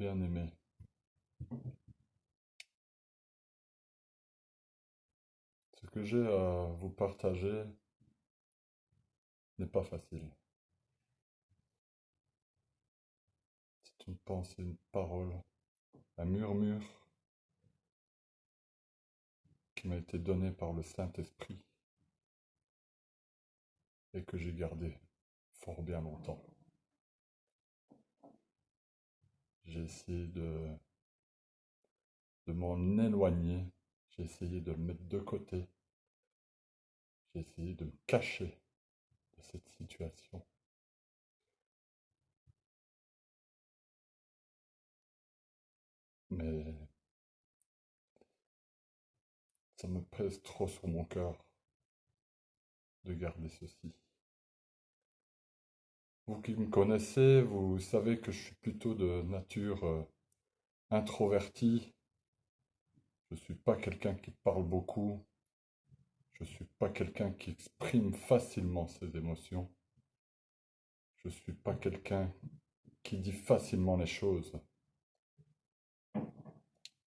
bien-aimés, ce que j'ai à vous partager n'est pas facile. C'est une pensée, une parole, un murmure qui m'a été donné par le Saint-Esprit et que j'ai gardé fort bien longtemps. J'ai essayé de m'en éloigner, j'ai essayé de le mettre de côté, j'ai essayé de me cacher de cette situation. Mais ça me pèse trop sur mon cœur de garder ceci. Vous qui me connaissez, vous savez que je suis plutôt de nature introvertie. Je ne suis pas quelqu'un qui parle beaucoup. Je ne suis pas quelqu'un qui exprime facilement ses émotions. Je ne suis pas quelqu'un qui dit facilement les choses.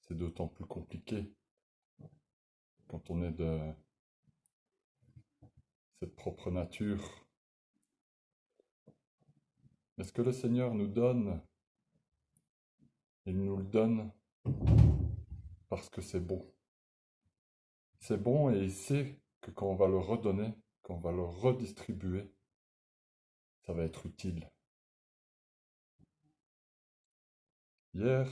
C'est d'autant plus compliqué quand on est de cette propre nature. Mais ce que le Seigneur nous donne, il nous le donne parce que c'est bon. C'est bon et il sait que quand on va le redonner, quand on va le redistribuer, ça va être utile. Hier,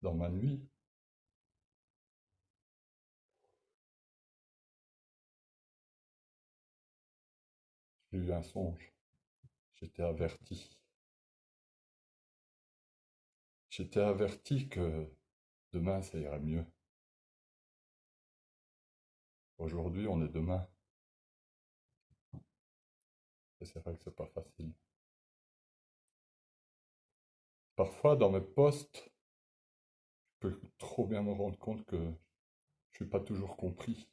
dans ma nuit, j'ai eu un songe. J'étais averti. J'étais averti que demain, ça irait mieux. Aujourd'hui, on est demain. Et c'est vrai que c'est pas facile. Parfois, dans mes postes, je peux trop bien me rendre compte que je suis pas toujours compris.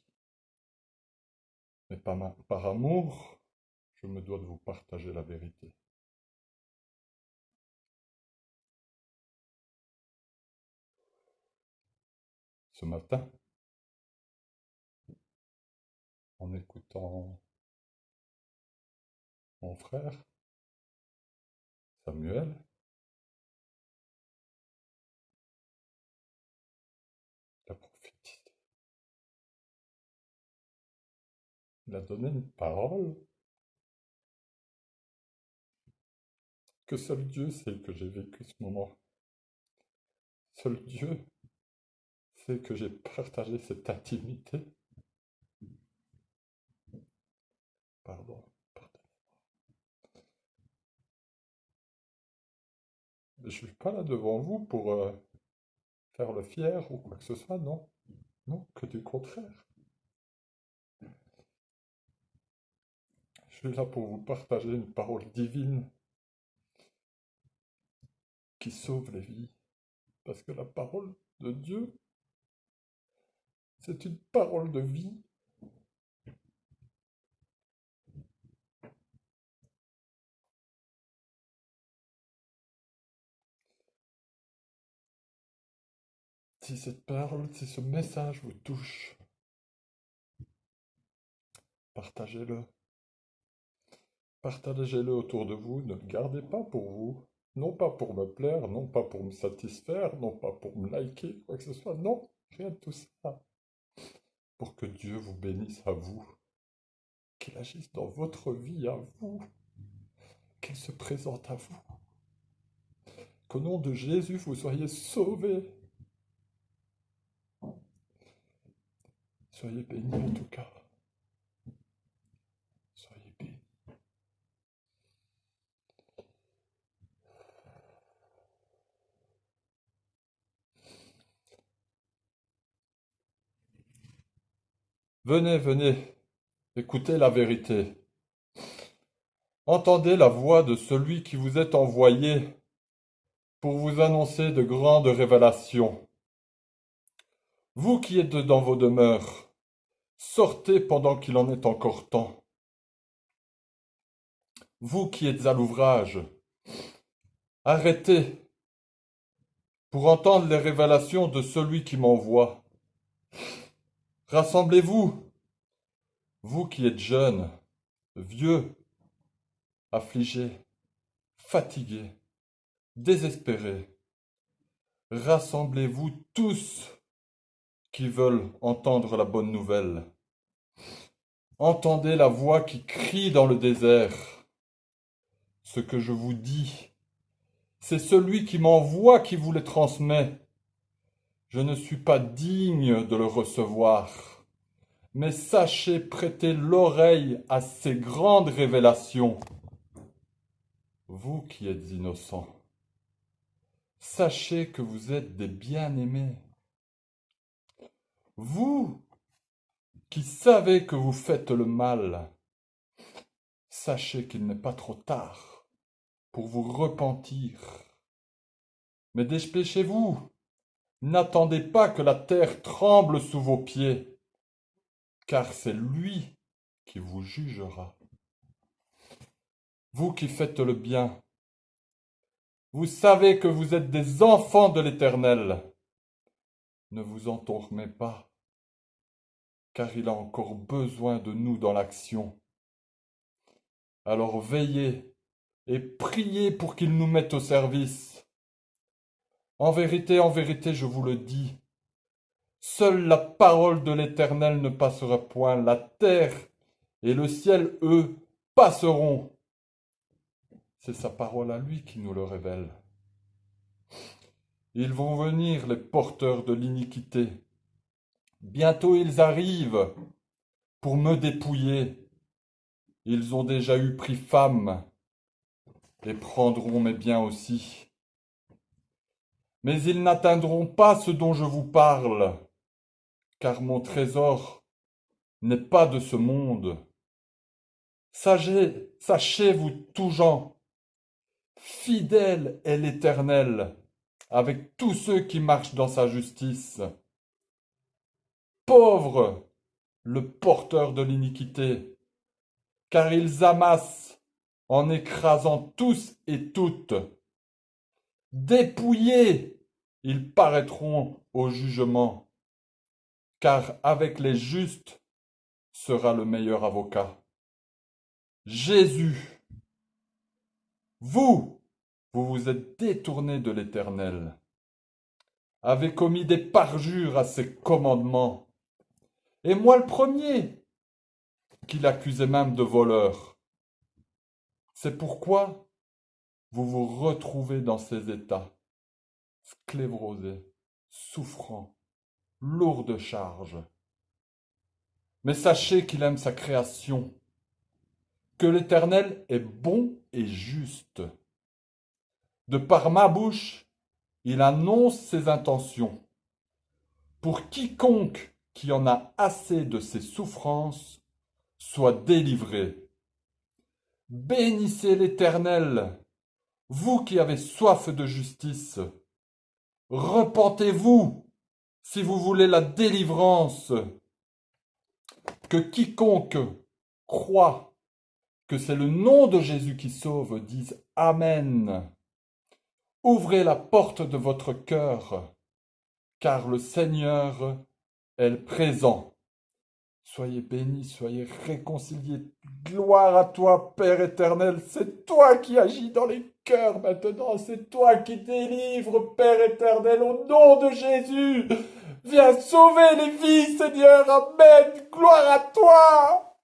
Mais par amour, je me dois de vous partager la vérité. Ce matin, en écoutant mon frère, Samuel, il a prophétisé. Il a donné une parole que seul Dieu sait que j'ai vécu ce moment. Seul Dieu sait que j'ai partagé cette intimité. Pardon, pardon. Je ne suis pas là devant vous pour faire le fier ou quoi que ce soit, non. Non, que du contraire. Je suis là pour vous partager une parole divine qui sauve les vies. Parce que la parole de Dieu, c'est une parole de vie. Si cette parole, si ce message vous touche, partagez-le. Partagez-le autour de vous, ne le gardez pas pour vous. Non pas pour me plaire, non pas pour me satisfaire, non pas pour me liker, quoi que ce soit. Non, rien de tout ça. Pour que Dieu vous bénisse à vous, qu'il agisse dans votre vie à vous, qu'il se présente à vous. Qu'au nom de Jésus, vous soyez sauvés. Soyez bénis en tout cas. Soyez bénis. Venez, venez, écoutez la vérité. Entendez la voix de celui qui vous est envoyé pour vous annoncer de grandes révélations. Vous qui êtes dans vos demeures, sortez pendant qu'il en est encore temps. Vous qui êtes à l'ouvrage, Arrêtez pour entendre les révélations de celui qui m'envoie. Rassemblez-vous, vous qui êtes jeunes, vieux, affligés, fatigués, désespérés. Rassemblez-vous tous qui veulent entendre la bonne nouvelle. Entendez la voix qui crie dans le désert. Ce que je vous dis, c'est celui qui m'envoie qui vous le transmet. Je ne suis pas digne de le recevoir, mais sachez prêter l'oreille à ces grandes révélations. Vous qui êtes innocents, sachez que vous êtes des bien-aimés. Vous qui savez que vous faites le mal, sachez qu'il n'est pas trop tard pour vous repentir. Mais dépêchez-vous, n'attendez pas que la terre tremble sous vos pieds, car c'est lui qui vous jugera. Vous qui faites le bien, vous savez que vous êtes des enfants de l'Éternel. Ne vous endormez pas, car il a encore besoin de nous dans l'action. Alors veillez et priez pour qu'il nous mette au service. En vérité, je vous le dis, seule la parole de l'Éternel ne passera point, la terre et le ciel, eux, passeront. C'est sa parole à lui qui nous le révèle. Ils vont venir, les porteurs de l'iniquité. Bientôt ils arrivent pour me dépouiller. Ils ont déjà eu pris femme et prendront mes biens aussi. Mais ils n'atteindront pas ce dont je vous parle, car mon trésor n'est pas de ce monde. Sachez, vous tous gens, fidèle est l'Éternel, avec tous ceux qui marchent dans sa justice. Pauvre le porteur de l'iniquité, car ils amassent en écrasant tous et toutes. Dépouillés, ils paraîtront au jugement, car avec les justes sera le meilleur avocat. Jésus, vous vous êtes détournés de l'Éternel, avez commis des parjures à ses commandements, et moi le premier, qui l'accusais même de voleur. C'est pourquoi vous vous retrouvez dans ces états, sclévrosés, souffrants, lourds de charges. Mais sachez qu'il aime sa création, que l'Éternel est bon et juste. De par ma bouche, il annonce ses intentions. Pour quiconque qui en a assez de ses souffrances, soit délivré. Bénissez l'Éternel, vous qui avez soif de justice. Repentez-vous si vous voulez la délivrance. Que quiconque croit que c'est le nom de Jésus qui sauve dise Amen. Ouvrez la porte de votre cœur, car le Seigneur est présent. Soyez bénis, soyez réconciliés. Gloire à toi, Père éternel. C'est toi qui agis dans les cœurs maintenant. C'est toi qui délivres, Père éternel, au nom de Jésus. Viens sauver les vies, Seigneur. Amen. Gloire à toi.